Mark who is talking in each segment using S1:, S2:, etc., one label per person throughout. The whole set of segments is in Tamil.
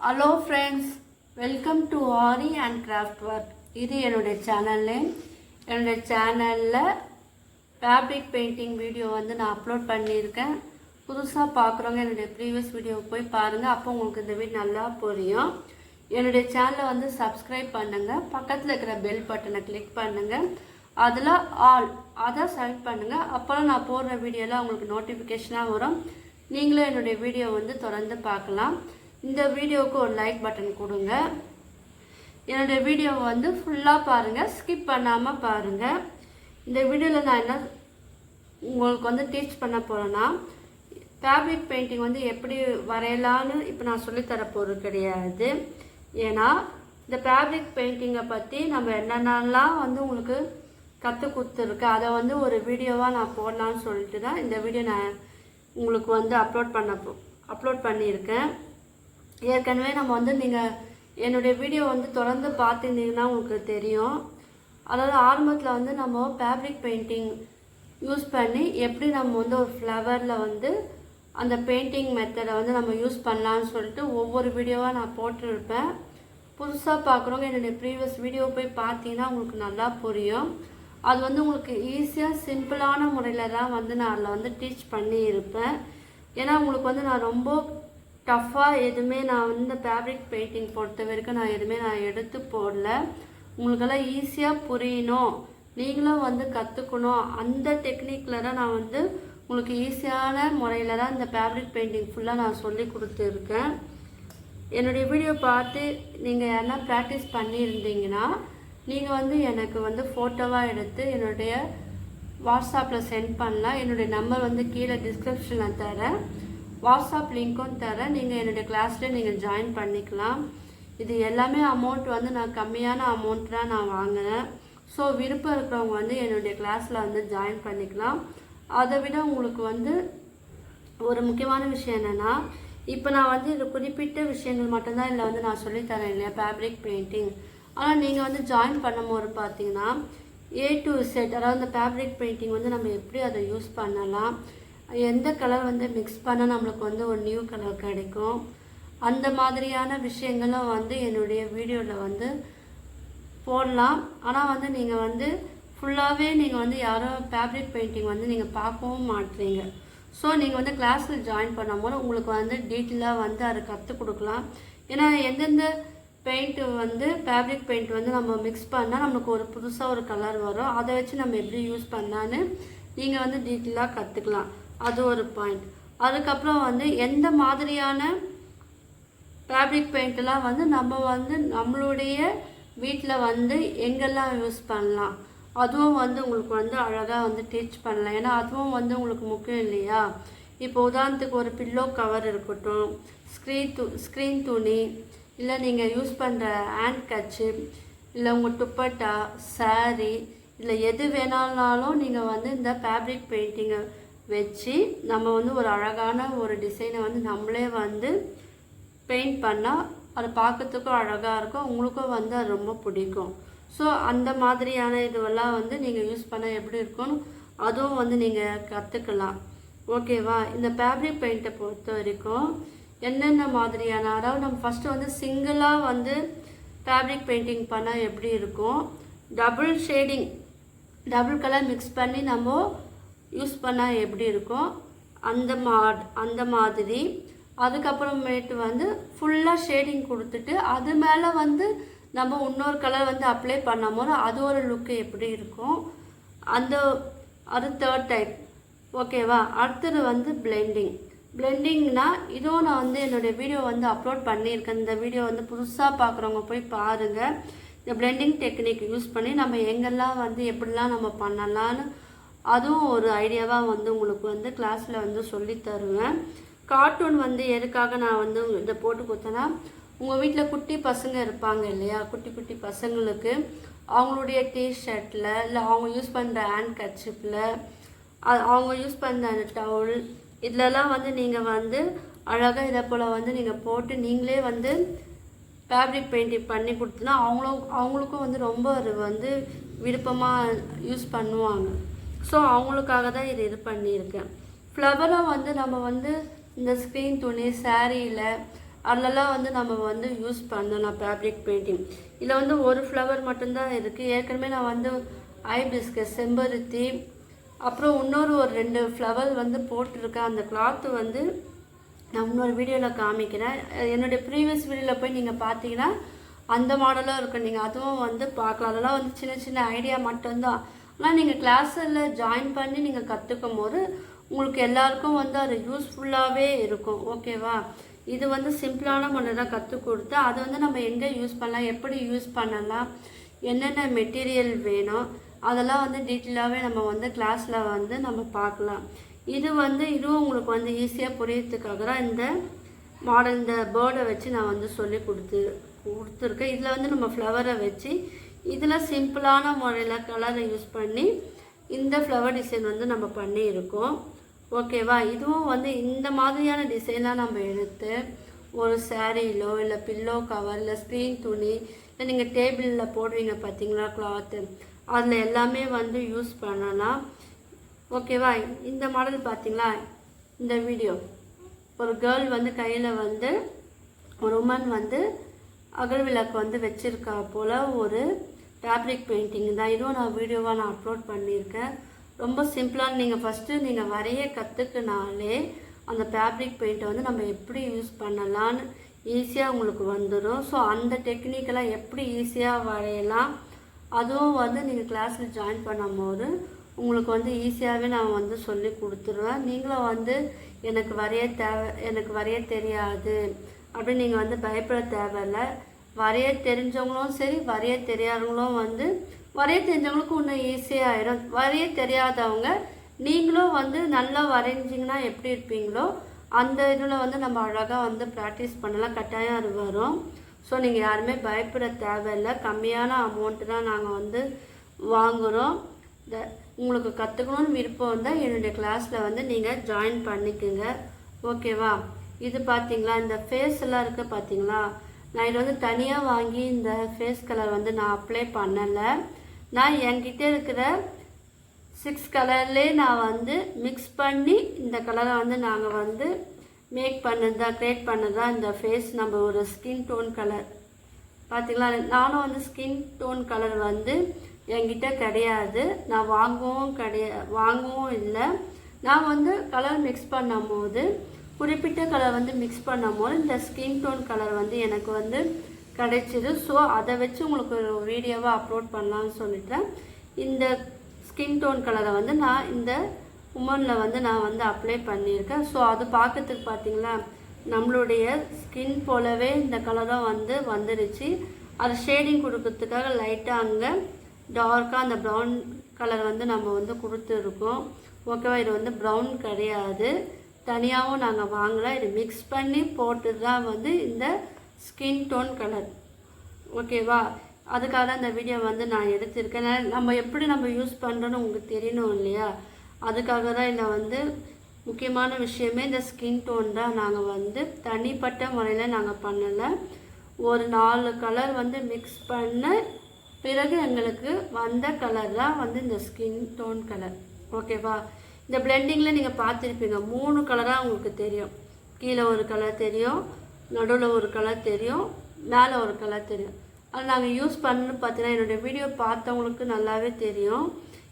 S1: Hello friends, welcome to aari and craft work. இது என்னுடைய சேனல் நேம். என்னுடைய சேனலில் ஃபேப்ரிக் பெயிண்டிங் வீடியோ வந்து நான் அப்லோட் பண்ணியிருக்கேன். புதுசாக பார்க்குறவங்க என்னுடைய ப்ரீவியஸ் வீடியோவை போய் பாருங்கள். அப்போ உங்களுக்கு இந்த வீடியோ நல்லா புரியும். என்னுடைய சேனலை வந்து சப்ஸ்கிரைப் பண்ணுங்கள். பக்கத்தில் இருக்கிற பெல் பட்டனை கிளிக் பண்ணுங்கள். அதில் அதை செலக்ட் பண்ணுங்கள். அப்போலாம் நான் போடுற வீடியோலாம் உங்களுக்கு நோட்டிஃபிகேஷனாக வரும். நீங்களும் என்னுடைய வீடியோ வந்து தொடர்ந்து பார்க்கலாம். இந்த வீடியோவுக்கு ஒரு லைக் பட்டன் கொடுங்க. என்னுடைய வீடியோவை வந்து ஃபுல்லாக பாருங்கள், ஸ்கிப் பண்ணாமல் பாருங்கள். இந்த வீடியோவில் நான் என்ன உங்களுக்கு வந்து டீச் பண்ண போகிறேன்னா, ஃபேப்ரிக் பெயிண்டிங் வந்து எப்படி வரையலான்னு இப்போ நான் சொல்லித்தர போகிறது கிடையாது. ஏன்னா இந்த ஃபேப்ரிக் பெயிண்டிங்கை பற்றி நம்ம என்னென்னலாம் வந்து உங்களுக்கு கற்றுக் கொடுத்துருக்கு, அதை வந்து ஒரு வீடியோவாக நான் போடலான்னு சொல்லிட்டு தான் இந்த வீடியோ நான் உங்களுக்கு வந்து அப்லோட் பண்ணியிருக்கேன். ஏற்கனவே நம்ம வந்து நீங்கள் என்னுடைய வீடியோ வந்து தொடர்ந்து பார்த்துருந்தீங்கன்னா உங்களுக்கு தெரியும். அதாவது ஆரம்பத்தில் வந்து நம்ம ஃபேப்ரிக் பெயிண்டிங் யூஸ் பண்ணி எப்படி நம்ம வந்து ஒரு ஃப்ளவரில் வந்து அந்த பெயிண்டிங் மெத்தடை வந்து நம்ம யூஸ் பண்ணலான்னு சொல்லிட்டு ஒவ்வொரு வீடியோவாக நான் போட்டிருப்பேன். புதுசாக பார்க்குறவங்க என்னுடைய ப்ரீவியஸ் வீடியோ போய் பார்த்தீங்கன்னா உங்களுக்கு நல்லா புரியும். அது வந்து உங்களுக்கு ஈஸியாக சிம்பிளான முறையில் தான் வந்து நான் அதில் வந்து டீச் பண்ணி இருப்பேன். ஏன்னா உங்களுக்கு வந்து நான் ரொம்ப டஃப்பாக எதுவுமே நான் வந்து ஃபேப்ரிக் பெயிண்டிங் பொறுத்த வரைக்கும் நான் எதுவுமே நான் எடுத்து போடல. உங்களுக்கெல்லாம் ஈஸியாக புரியணும், நீங்களும் வந்து கற்றுக்கணும், அந்த டெக்னிக்கில் தான் நான் வந்து உங்களுக்கு ஈஸியான முறையில் தான் இந்த ஃபேப்ரிக் பெயிண்டிங் ஃபுல்லாக நான் சொல்லி கொடுத்துருக்கேன். என்னுடைய வீடியோ பார்த்து நீங்கள் யாருன்னா ப்ராக்டிஸ் பண்ணியிருந்தீங்கன்னா நீங்கள் வந்து எனக்கு வந்து ஃபோட்டோவாக எடுத்து என்னுடைய வாட்ஸ்அப்பில் சென்ட் பண்ணலாம். என்னுடைய நம்பர் வந்து கீழே டிஸ்கிரிப்ஷனில் தரேன், வாட்ஸ்அப் லிங்க்கும் தரேன். நீங்கள் என்னுடைய கிளாஸில் நீங்கள் ஜாயின் பண்ணிக்கலாம். இது எல்லாமே அமௌண்ட் வந்து நான் கம்மியான அமௌண்ட் தான் நான் வாங்கினேன். ஸோ விருப்பம் இருக்கிறவங்க வந்து என்னுடைய கிளாஸில் வந்து ஜாயின் பண்ணிக்கலாம். அதை விட உங்களுக்கு வந்து ஒரு முக்கியமான விஷயம் என்னென்னா, இப்போ நான் வந்து இது குறிப்பிட்ட விஷயங்கள் மட்டும்தான் இதில் வந்து நான் சொல்லித்தரேன் இல்லையா, ஃபேப்ரிக் பெயிண்டிங். ஆனால் நீங்கள் வந்து ஜாயின் பண்ணும்போது பார்த்தீங்கன்னா A to Z, அதாவது இந்த ஃபேப்ரிக் பெயிண்டிங் வந்து நம்ம எப்படி அதை யூஸ் பண்ணலாம், எந்த கலர் வந்து மிக்ஸ் பண்ணால் நம்மளுக்கு வந்து ஒரு நியூ கலர் கிடைக்கும், அந்த மாதிரியான விஷயங்களும் வந்து என்னுடைய வீடியோவில் வந்து போடலாம். ஆனால் வந்து நீங்கள் வந்து ஃபுல்லாகவே நீங்கள் வந்து யாரும் ஃபேப்ரிக் பெயிண்டிங் வந்து நீங்கள் பார்க்கவும் மாட்டீங்க. ஸோ நீங்கள் வந்து கிளாஸில் ஜாயின் பண்ணும்போது உங்களுக்கு வந்து டீட்டெயிலாக வந்து அதை கற்றுக் கொடுக்கலாம். ஏன்னா எந்தெந்த பெயிண்ட்டு வந்து ஃபேப்ரிக் பெயிண்ட் வந்து நம்ம மிக்ஸ் பண்ணால் நம்மளுக்கு ஒரு புதுசாக ஒரு கலர் வரும், அதை வச்சு நம்ம எப்படி யூஸ் பண்ணான்னு நீங்கள் வந்து டீட்டெயிலாக கற்றுக்கலாம். அது ஒரு பாயிண்ட். அதுக்கப்புறம் வந்து எந்த மாதிரியான ஃபேப்ரிக் பெயிண்ட்லாம் வந்து நம்ம வந்து நம்மளுடைய வீட்டில் வந்து எங்கெல்லாம் யூஸ் பண்ணலாம், அதுவும் வந்து உங்களுக்கு வந்து அழகாக வந்து டீச் பண்ணலாம். ஏன்னா அதுவும் வந்து உங்களுக்கு முக்கியம் இல்லையா. இப்போ உதாரணத்துக்கு ஒரு பில்லோ கவர் இருக்கட்டும், ஸ்க்ரீன் துணி, இல்லை நீங்கள் யூஸ் பண்ணுற ஹேண்ட் கர்ச்சீப், இல்லை உங்கள் துப்பட்டா, சாரீ, இல்லை எது வேணாலும் நீங்கள் வந்து இந்த ஃபேப்ரிக் பெயிண்டிங்கை வச்சு நம்ம வந்து ஒரு அழகான ஒரு டிசைனை வந்து நம்மளே வந்து பெயிண்ட் பண்ணால் அது பார்க்கறதுக்கும் அழகாக இருக்கும், உங்களுக்கும் வந்து அது ரொம்ப பிடிக்கும். ஸோ அந்த மாதிரியான இதுவெல்லாம் வந்து நீங்கள் யூஸ் பண்ண எப்படி இருக்கும்னு அதுவும் வந்து நீங்கள் கற்றுக்கலாம். ஓகேவா. இந்த ஃபேப்ரிக் பெயிண்ட்டை பொறுத்த வரைக்கும் என்னென்ன மாதிரியான, அதாவது நம்ம ஃபஸ்ட்டு வந்து சிங்கிளாக வந்து ஃபேப்ரிக் பெயிண்டிங் பண்ணால் எப்படி இருக்கும், double shading, double colour mix பண்ணி நம்ம யூஸ் பண்ணால் எப்படி இருக்கும், அந்த மாதிரி. அதுக்கப்புறமேட்டு வந்து ஃபுல்லாக ஷேடிங் கொடுத்துட்டு அது மேலே வந்து நம்ம இன்னொரு கலர் வந்து அப்ளை பண்ணும்போது அது ஒரு லுக்கு எப்படி இருக்கும், அது தேர்ட் டைப். ஓகேவா. அடுத்தது வந்து பிளெண்டிங்னா இதுவும் நான் வந்து என்னுடைய வீடியோ வந்து அப்லோட் பண்ணியிருக்கேன். இந்த வீடியோ வந்து புதுசாக பார்க்குறவங்க போய் பாருங்கள். இந்த பிளெண்டிங் டெக்னிக் யூஸ் பண்ணி நம்ம எங்கெல்லாம் வந்து எப்படிலாம் நம்ம பண்ணலான்னு அதுவும் ஒரு ஐடியாவாக வந்து உங்களுக்கு வந்து கிளாஸில் வந்து சொல்லி தருவேன். கார்ட்டூன் வந்து எதுக்காக நான் வந்து இதை போட்டு கொடுத்தேன்னா, உங்கள் வீட்டில் குட்டி பசங்க இருப்பாங்க இல்லையா, குட்டி குட்டி பசங்களுக்கு அவங்களுடைய டிஷர்ட்டில், இல்லை அவங்க யூஸ் பண்ணுற ஹேண்ட் கர்ச்சீப்பில், அவங்க யூஸ் பண்ணுற அந்த டவுல், இதிலலாம் வந்து நீங்கள் வந்து அழகாக இதை போல் வந்து நீங்கள் போட்டு நீங்களே வந்து ஃபேப்ரிக் பெயிண்டிங் பண்ணி கொடுத்தனா அவங்களுக்கும் வந்து ரொம்ப அது வந்து விருப்பமாக யூஸ் பண்ணுவாங்க. ஸோ அவங்களுக்காக தான் இது பண்ணியிருக்கேன். ஃப்ளவரை வந்து நம்ம வந்து இந்த ஸ்க்ரீன் துணி, சாரியில், அதிலலாம் வந்து நம்ம வந்து யூஸ் பண்ணலாம் ஃபேப்ரிக் பெயிண்டிங். இதில் வந்து ஒரு ஃப்ளவர் மட்டும்தான் இருக்குது. ஏற்கனவே நான் வந்து ஹைபிஸ்கஸ், செம்பருத்தி, அப்புறம் இன்னொரு ஒரு 2 ஃப்ளவர் வந்து போட்டிருக்கேன். அந்த கிளாத்து வந்து நான் இன்னொரு வீடியோவில் காமிக்கிறேன். என்னுடைய ப்ரீவியஸ் வீடியோவில் போய் நீங்கள் பார்த்தீங்கன்னா அந்த மாடலும் இருக்கும். நீங்கள் அதுவும் வந்து பார்க்கலாம். அதெல்லாம் வந்து சின்ன சின்ன ஐடியா மட்டும்தான். ஆனால் நீங்கள் கிளாஸில் ஜாயின் பண்ணி நீங்கள் கற்றுக்கும் போது உங்களுக்கு எல்லாருக்கும் வந்து அது யூஸ்ஃபுல்லாகவே இருக்கும். ஓகேவா? இது வந்து சிம்பிளான முறை தான் கற்றுக் கொடுத்து அது வந்து நம்ம எங்கே யூஸ் பண்ணலாம், எப்படி யூஸ் பண்ணலாம், என்னென்ன மெட்டீரியல் வேணும், அதெல்லாம் வந்து டீட்டெயிலாகவே நம்ம வந்து கிளாஸில் வந்து நம்ம பார்க்கலாம். இதுவும் உங்களுக்கு வந்து ஈஸியாக புரியறதுக்காக தான் இந்த மாடல், இந்த பேர்டை வச்சு நான் வந்து சொல்லி கொடுத்துருக்கேன். இதில் வந்து நம்ம ஃப்ளவரை வச்சு இதில் சிம்பிளான முறையில் கலரை யூஸ் பண்ணி இந்த ஃப்ளவர் டிசைன் வந்து நம்ம பண்ணியிருக்கோம். ஓகேவா? இதுவும் வந்து இந்த மாதிரியான டிசைனாக நம்ம எடுத்து ஒரு சாரீலோ இல்லை பில்லோ கவர் இல்லை ஸ்க்ரீன் துணி இல்லை நீங்கள் டேபிளில் போடுவீங்க பார்த்தீங்களா கிளாத்து, அதில் எல்லாமே வந்து யூஸ் பண்ணலாம். ஓகேவா? இந்த மாடல் பார்த்தீங்களா, இந்த வீடியோ ஒரு கேர்ள் வந்து கையில் வந்து ஒரு உமன் வந்து அகல் விளக்கு வந்து வச்சுருக்கா போல் ஒரு ஃபேப்ரிக் பெயிண்டிங் தான். இதுவும் நான் வீடியோவாக நான் அப்லோட் பண்ணியிருக்கேன். ரொம்ப சிம்பிளாக நீங்கள் ஃபஸ்ட்டு நீங்கள் வரைய கற்றுக்கினாலே அந்த ஃபேப்ரிக் பெயிண்ட்டை வந்து நம்ம எப்படி யூஸ் பண்ணலான்னு ஈஸியாக உங்களுக்கு வந்துடும். ஸோ அந்த டெக்னிக்கெல்லாம் எப்படி ஈஸியாக வரையலாம் அதுவும் வந்து நீங்கள் கிளாஸில் ஜாயின் பண்ணும்போது உங்களுக்கு வந்து ஈஸியாகவே நான் வந்து சொல்லி கொடுத்துருவேன். நீங்களும் வந்து எனக்கு வரைய தெரியாது அப்படின்னு நீங்கள் வந்து பயப்பட தேவையில்லை. வரைய தெரிஞ்சவங்களும் சரி, வரைய தெரியாதவங்களும் வந்து வரைய தெரிஞ்சவங்களுக்கு இன்னும் ஈஸியாகிடும். வரைய தெரியாதவங்க நீங்களும் வந்து நல்லா வரைஞ்சிங்கன்னா எப்படி இருப்பீங்களோ அந்த இதில் வந்து நம்ம அழகாக வந்து ப்ராக்டிஸ் பண்ணலாம். கட்டாயம் அது வரும். ஸோ நீங்கள் யாருமே பயப்பட தேவையில்லை. கம்மியான அமௌண்ட்டு தான் நாங்கள் வந்து வாங்குகிறோம். உங்களுக்கு கற்றுக்கணும்னு விருப்பம் இருந்தால் என்னுடைய கிளாஸில் வந்து நீங்கள் ஜாயின் பண்ணிக்கோங்க. ஓகேவா? இது பார்த்தீங்களா, இந்த ஃபேஸ் எல்லாம் இருக்குது பார்த்தீங்களா, நான் இது வந்து தனியாக வாங்கி இந்த ஃபேஸ் கலர் வந்து நான் அப்ளை பண்ணலை. நான் என்கிட்ட இருக்கிற 6 கலர்லேயே நான் வந்து மிக்ஸ் பண்ணி இந்த கலரை வந்து நாங்கள் வந்து க்ரியேட் பண்ணதா இந்த ஃபேஸ். நம்ம ஒரு ஸ்கின் டோன் கலர் பார்த்தீங்களா, நானும் வந்து ஸ்கின் டோன் கலர் வந்து என்கிட்ட கிடையாது. நான் வாங்கவும் இல்லை. நான் வந்து கலர் மிக்ஸ் பண்ணும் போது குறிப்பிட்ட கலர் வந்து மிக்ஸ் பண்ணும் போது இந்த ஸ்கின் டோன் கலர் வந்து எனக்கு வந்து கிடைச்சிது. ஸோ அதை வச்சு உங்களுக்கு ஒரு வீடியோவாக அப்லோட் பண்ணலான்னு சொல்லிட்டேன். இந்த ஸ்கின் டோன் கலரை வந்து நான் இந்த உமனில் வந்து நான் வந்து அப்ளை பண்ணியிருக்கேன். ஸோ அது பார்க்கறதுக்கு பார்த்தீங்களா நம்மளுடைய ஸ்கின் போலவே இந்த கலரும் வந்து வந்துடுச்சு. அது ஷேடிங் கொடுக்கறதுக்காக லைட்டாக அங்கே டார்க்காக அந்த ப்ரௌன் கலர் வந்து நம்ம வந்து கொடுத்துருக்கோம். ஓகேவா? இது வந்து ப்ரௌன் கிடையாது, தனியாகவும் நாங்கள் வாங்கலாம். இது மிக்ஸ் பண்ணி போட்டு தான் வந்து இந்த ஸ்கின் டோன் கலர். ஓகேவா? அதுக்காக தான் இந்த வீடியோ வந்து நான் எடுத்திருக்கேன். நம்ம எப்படி நம்ம யூஸ் பண்ணுறோன்னு உங்களுக்கு தெரியணும் இல்லையா, அதுக்காக தான் இதில் வந்து முக்கியமான விஷயமே இந்த ஸ்கின் டோன் தான். நாங்கள் வந்து தனிப்பட்ட முறையில் நாங்கள் பண்ணலை. ஒரு 4 கலர் வந்து மிக்ஸ் பண்ண பிறகு எங்களுக்கு வந்த கலர் தான் வந்து இந்த ஸ்கின் டோன் கலர். ஓகேவா? இந்த பிளெண்டிங்கில் நீங்கள் பார்த்துருப்பீங்க 3 கலராக உங்களுக்கு தெரியும். கீழே ஒரு கலர் தெரியும், நடுவில் ஒரு கலர் தெரியும், மேலே ஒரு கலர் தெரியும். அது நாங்கள் யூஸ் பண்ணணும்னு பார்த்தீங்கன்னா என்னுடைய வீடியோ பார்த்தவங்களுக்கு நல்லாவே தெரியும்.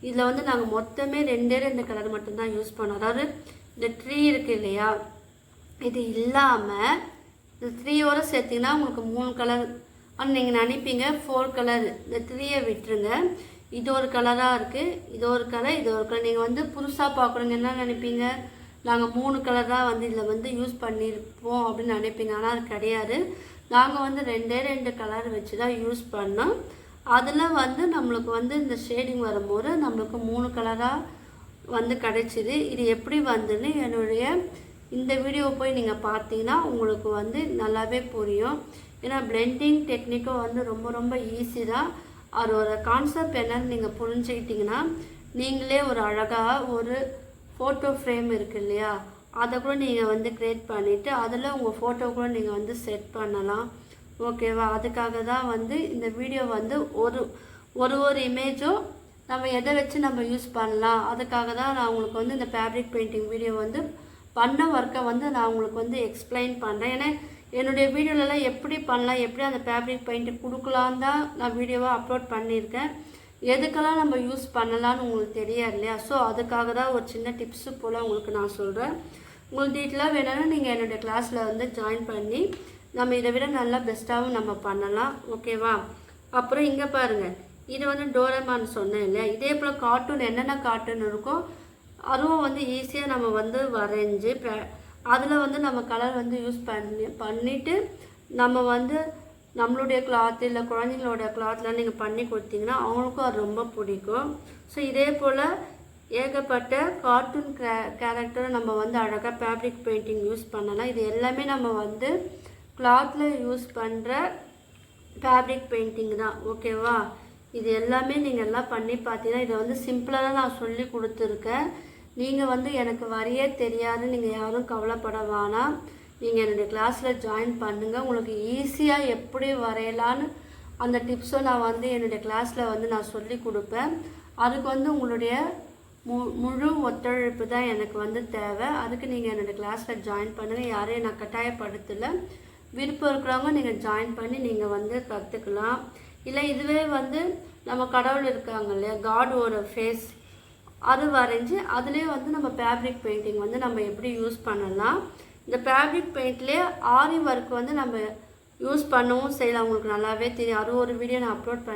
S1: இதில் வந்து நாங்கள் மொத்தமே 2 கலர் மட்டும்தான் யூஸ் பண்ணோம். அதாவது இந்த ட்ரீ இருக்குது இல்லையா, இது இல்லாமல் இந்த 3யோடு சேர்த்திங்கன்னா உங்களுக்கு 3 கலர். ஆனால் நீங்கள் நினைப்பீங்க 4 கலர், இந்த 3யை விட்டுருங்க. இது ஒரு கலராக இருக்குது, இது ஒரு கலர், இது ஒரு கலர். நீங்கள் வந்து புதுசாக பார்க்குறீங்க என்ன நினைப்பீங்க, நாங்கள் 3 கலர் தான் வந்து இதில் வந்து யூஸ் பண்ணியிருப்போம் அப்படின்னு நினைப்பீங்க. ஆனால் அது கிடையாது. நாங்கள் வந்து 2 கலர் வச்சு தான் யூஸ் பண்ணோம். அதில் வந்து நம்மளுக்கு வந்து இந்த ஷேடிங் வரும்போது நம்மளுக்கு 3 கலராக வந்து கிடைச்சிது. இது எப்படி வந்துன்னு என்னுடைய இந்த வீடியோ போய் நீங்கள் பார்த்தீங்கன்னா உங்களுக்கு வந்து நல்லாவே புரியும். ஏன்னா பிளெண்டிங் டெக்னிக்கும் வந்து ரொம்ப ஈஸி தான். அதோட கான்செப்ட் என்னன்னு நீங்கள் புரிஞ்சுக்கிட்டிங்கன்னா நீங்களே ஒரு அழகாக ஒரு ஃபோட்டோ ஃப்ரேம் இருக்குது இல்லையா, அதை கூட நீங்கள் வந்து க்ரியேட் பண்ணிவிட்டு அதில் உங்கள் ஃபோட்டோ கூட நீங்கள் வந்து செட் பண்ணலாம். ஓகேவா? அதுக்காக தான் வந்து இந்த வீடியோ வந்து ஒரு இமேஜும் நம்ம எதை வச்சு நம்ம யூஸ் பண்ணலாம், அதுக்காக தான் நான் உங்களுக்கு வந்து இந்த ஃபேப்ரிக் பெயிண்டிங் வீடியோ வந்து பண்ண ஒர்க்கை வந்து நான் உங்களுக்கு வந்து எக்ஸ்பிளைன் பண்ணுறேன். ஏன்னா என்னுடைய வீடியோலலாம் எப்படி பண்ணலாம், எப்படி அந்த ஃபேப்ரிக் பெயிண்ட் கொடுக்கலான்னு தான் நான் வீடியோவாக அப்லோட் பண்ணியிருக்கேன். எதுக்கெல்லாம் நம்ம யூஸ் பண்ணலான்னு உங்களுக்கு தெரியாது இல்லையா? ஸோ அதுக்காக தான் ஒரு சின்ன டிப்ஸு போல் உங்களுக்கு நான் சொல்கிறேன். உங்களுக்கு டீட்டெயிலாக வேணும்னா நீங்கள் என்னுடைய கிளாஸில் வந்து ஜாயின் பண்ணி நம்ம இதை விட நல்லா பெஸ்ட்டாகவும் நம்ம பண்ணலாம். ஓகேவா? அப்புறம் இங்கே பாருங்கள், இது வந்து டோரேமான் சொன்னேன் இல்லையா? இதே போல் கார்ட்டூன் என்னென்ன கார்ட்டூன் இருக்கோ அதுவும் வந்து ஈஸியாக நம்ம வந்து வரைஞ்சி அதில் வந்து நம்ம கலர் வந்து யூஸ் பண்ணிவிட்டு நம்ம வந்து நம்மளுடைய கிளாத் இல்லை குழந்தைங்களோட கிளாத்லாம் நீங்கள் பண்ணி கொடுத்தீங்கன்னா அவங்களுக்கும் அது ரொம்ப பிடிக்கும். ஸோ இதே போல் ஏகப்பட்ட கார்ட்டூன் கேரக்டரை நம்ம வந்து அழகாக ஃபேப்ரிக் பெயிண்டிங் யூஸ் பண்ணலாம். இது எல்லாமே நம்ம வந்து கிளாத்தில் யூஸ் பண்ணுற ஃபேப்ரிக் பெயிண்டிங் தான். ஓகேவா? இது எல்லாமே நீங்கள் எல்லாம் பண்ணி பார்த்தீங்கன்னா இதை வந்து சிம்பிளாக தான் நான் சொல்லி கொடுத்துருக்கேன். நீங்கள் வந்து எனக்கு வரையே தெரியாது நீங்கள் யாரும் கவலைப்பட வேணாம். நீங்கள் என்னுடைய கிளாஸில் ஜாயின் பண்ணுங்கள். உங்களுக்கு ஈஸியாக எப்படி வரையலான்னு அந்த டிப்ஸை நான் வந்து என்னுடைய கிளாஸில் வந்து நான் சொல்லி கொடுப்பேன். அதுக்கு வந்து உங்களுடைய முழு ஒத்துழைப்பு தான் எனக்கு வந்து தேவை. அதுக்கு நீங்கள் என்னுடைய கிளாஸில் ஜாயின் பண்ணுங்கள். யாரையும் நான் கட்டாயப்படுத்தலை. விருப்பம் இருக்கிறவங்க நீங்கள் ஜாயின் பண்ணி நீங்கள் வந்து கற்றுக்கலாம். இல்லை இதுவே வந்து நம்ம கடவுள் இருக்காங்க இல்லையா, காடோட ஃபேஸ் அது வரைஞ்சி அதுலேயே வந்து நம்ம ஃபேப்ரிக் பெயிண்டிங் வந்து நம்ம எப்படி யூஸ் பண்ணலாம். இந்த ஃபேப்ரிக் பெயிண்ட்லேயே ஆரி ஒர்க் வந்து நம்ம யூஸ் பண்ணவும் செய்யலாம். உங்களுக்கு நல்லாவே தெரியும். அது ஒரு வீடியோ நான் அப்லோட்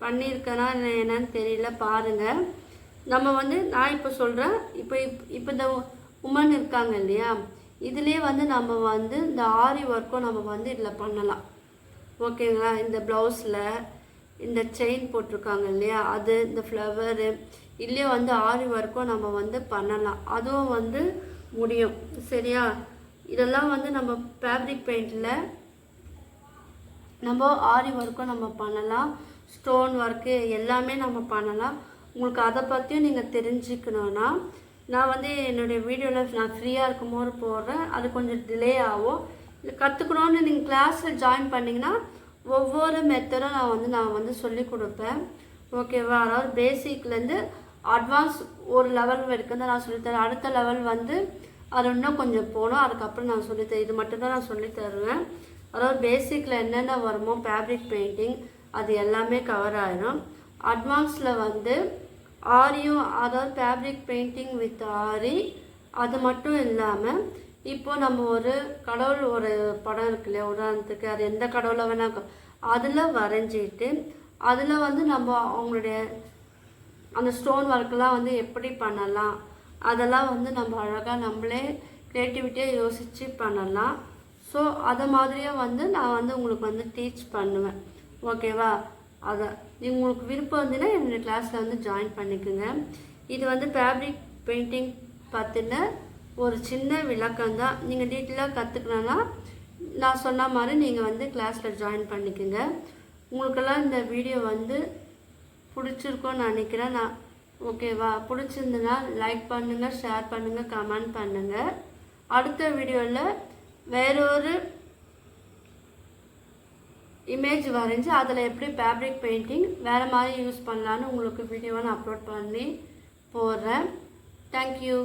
S1: பண்ணியிருக்கேன்னா என்னன்னு தெரியல, பாருங்கள். நம்ம வந்து நான் இப்போ சொல்கிறேன், இப்போ இந்த உமன் இருக்காங்க இல்லையா, இதுலேயே வந்து நம்ம வந்து இந்த ஆரி ஒர்க்கும் நம்ம வந்து இதில் பண்ணலாம். ஓகேங்களா? இந்த ப்ளவுஸில் இந்த செயின் போட்டிருக்காங்க இல்லையா, அது இந்த ஃப்ளவரு இல்லையே வந்து ஆரி ஒர்க்கும் நம்ம வந்து பண்ணலாம். அதுவும் வந்து முடியும். சரியா? இதெல்லாம் வந்து நம்ம ஃபேப்ரிக் பெயிண்டில் நம்ம ஆரி ஒர்க்கும் நம்ம பண்ணலாம். ஸ்டோன் ஒர்க்கு எல்லாமே நம்ம பண்ணலாம். உங்களுக்கு அதை பற்றியும் நீங்கள் தெரிஞ்சுக்கணுன்னா நான் வந்து என்னுடைய வீடியோவில் நான் ஃப்ரீயாக இருக்கும்போது போடுறேன். அது கொஞ்சம் டிலே ஆகும். இது கற்றுக்கணுன்னு நீங்கள் கிளாஸில் ஜாயின் பண்ணிங்கன்னா ஒவ்வொரு மெத்தடும் நான் வந்து சொல்லி கொடுப்பேன். ஓகேவா? அதாவது பேசிக்லேருந்து அட்வான்ஸ் ஒரு லெவல் வரைக்கும் தான் நான் சொல்லித்தரேன். அடுத்த லெவல் வந்து அது இன்னும் கொஞ்சம் போகணும். அதுக்கப்புறம் நான் சொல்லித்தரேன். இது மட்டும்தான் நான் சொல்லித்தருவேன். அதாவது பேசிக்கில் என்னென்ன வருமோ ஃபேப்ரிக் பெயிண்டிங் அது எல்லாமே கவர் ஆகிடும். அட்வான்ஸில் வந்து ஆரியும், அதாவது ஃபேப்ரிக் பெயிண்டிங் வித் ஆரி, அது மட்டும் இல்லாமல் இப்போது நம்ம ஒரு கடவுள் ஒரு படம் இருக்கு இல்லையா, உதாரணத்துக்கு அது எந்த கடவுளை வேணால் அதில் வரைஞ்சிட்டு அதில் வந்து நம்ம அவங்களுடைய அந்த ஸ்டோன் ஒர்க்கெலாம் வந்து எப்படி பண்ணலாம் அதெல்லாம் வந்து நம்ம அழகாக நம்மளே க்ரியேட்டிவிட்டியாக யோசித்து பண்ணலாம். ஸோ அதை மாதிரியே வந்து நான் வந்து உங்களுக்கு வந்து டீச் பண்ணுவேன். ஓகேவா? அதை உங்களுக்கு விருப்பம் இருந்ததுன்னா என்னுடைய கிளாஸில் வந்து ஜாயின் பண்ணிக்கோங்க. இது வந்து ஃபேப்ரிக் பெயிண்டிங் பற்றின ஒரு சின்ன விளக்கம் தான். நீங்கள் டீட்டெயிலாக கற்றுக்கணுன்னா நான் சொன்ன மாதிரி நீங்கள் வந்து கிளாஸில் ஜாயின் பண்ணிக்கோங்க. உங்களுக்கெல்லாம் இந்த வீடியோ வந்து பிடிச்சிருக்கோன்னு நினைக்கிறேன் நான். ஓகேவா? பிடிச்சிருந்துன்னா லைக் பண்ணுங்கள், ஷேர் பண்ணுங்கள், கமெண்ட் பண்ணுங்கள். அடுத்த வீடியோவில் வேறொரு இமேஜ் வரைஞ்சி அதில் எப்படி ஃபேப்ரிக் பெயிண்டிங் வேறு மாதிரி யூஸ் பண்ணலான்னு உங்களுக்கு வீடியோவை நான் அப்லோட் பண்ணி போடுறேன். தேங்க்யூ.